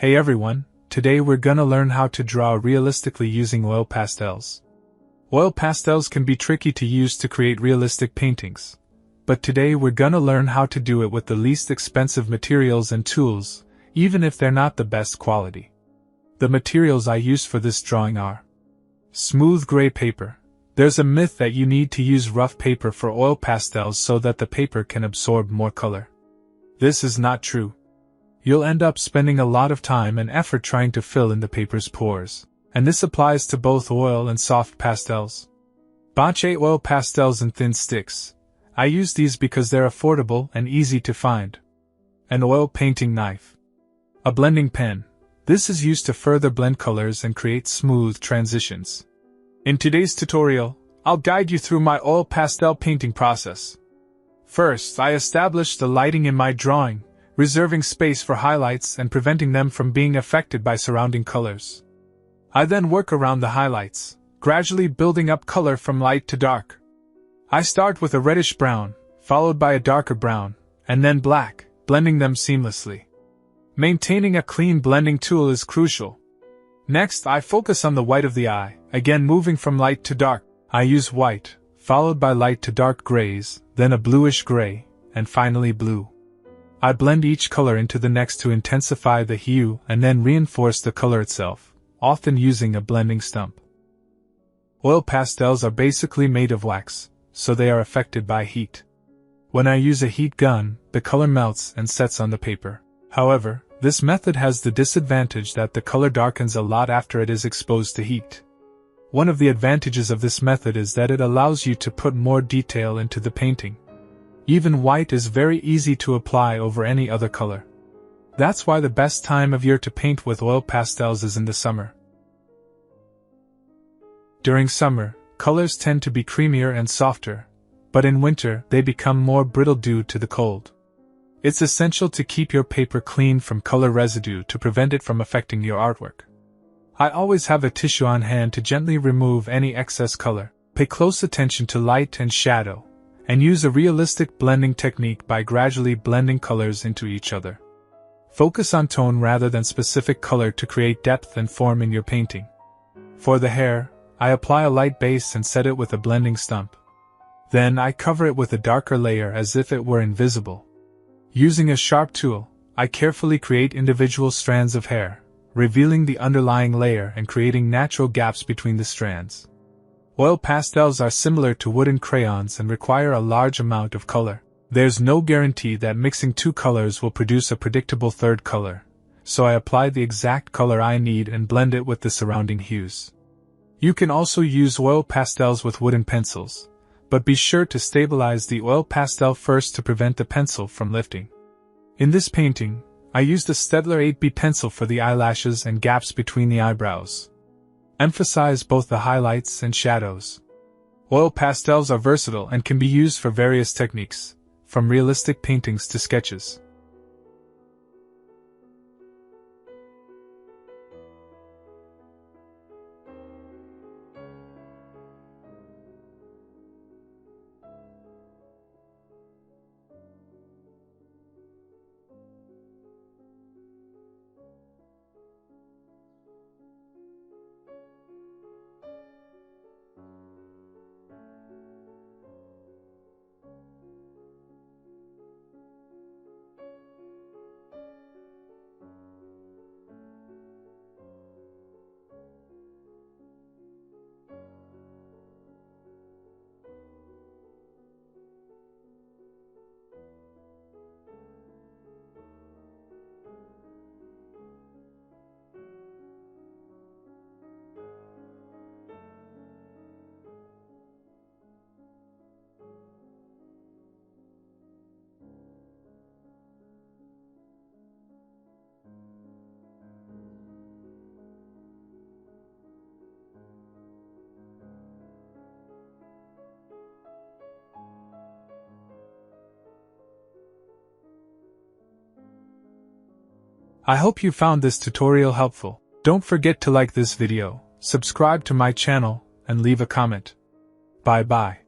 Hey everyone, today we're gonna learn how to draw realistically using oil pastels. Oil pastels can be tricky to use to create realistic paintings. But today we're gonna learn how to do it with the least expensive materials and tools, even if they're not the best quality. The materials I use for this drawing are smooth gray paper. There's a myth that you need to use rough paper for oil pastels so that the paper can absorb more color. This is not true. You'll end up spending a lot of time and effort trying to fill in the paper's pores, and this applies to both oil and soft pastels. Bache oil pastels in thin sticks. I use these because they're affordable and easy to find. An oil painting knife. A blending pen. This is used to further blend colors and create smooth transitions. In today's tutorial, I'll guide you through my oil pastel painting process. First, I establish the lighting in my drawing, reserving space for highlights and preventing them from being affected by surrounding colors. I then work around the highlights, gradually building up color from light to dark. I start with a reddish brown, followed by a darker brown, and then black, blending them seamlessly. Maintaining a clean blending tool is crucial. Next, I focus on the white of the eye, again moving from light to dark. I use white, followed by light to dark grays, then a bluish gray, and finally blue. I blend each color into the next to intensify the hue and then reinforce the color itself, often using a blending stump. Oil pastels are basically made of wax, so they are affected by heat. When I use a heat gun, the color melts and sets on the paper. However, this method has the disadvantage that the color darkens a lot after it is exposed to heat. One of the advantages of this method is that it allows you to put more detail into the painting. Even white is very easy to apply over any other color. That's why the best time of year to paint with oil pastels is in the summer. During summer, colors tend to be creamier and softer, but in winter they become more brittle due to the cold. It's essential to keep your paper clean from color residue to prevent it from affecting your artwork. I always have a tissue on hand to gently remove any excess color. Pay close attention to light and shadow, and use a realistic blending technique by gradually blending colors into each other. Focus on tone rather than specific color to create depth and form in your painting. For the hair, I apply a light base and set it with a blending stump. Then I cover it with a darker layer as if it were invisible. Using a sharp tool, I carefully create individual strands of hair, revealing the underlying layer and creating natural gaps between the strands. Oil pastels are similar to wooden crayons and require a large amount of color. There's no guarantee that mixing two colors will produce a predictable third color, so I apply the exact color I need and blend it with the surrounding hues. You can also use oil pastels with wooden pencils, but be sure to stabilize the oil pastel first to prevent the pencil from lifting. In this painting, I used a Staedtler 8B pencil for the eyelashes and gaps between the eyebrows. Emphasize both the highlights and shadows. Oil pastels are versatile and can be used for various techniques, from realistic paintings to sketches. I hope you found this tutorial helpful. Don't forget to like this video, subscribe to my channel, and leave a comment. Bye bye.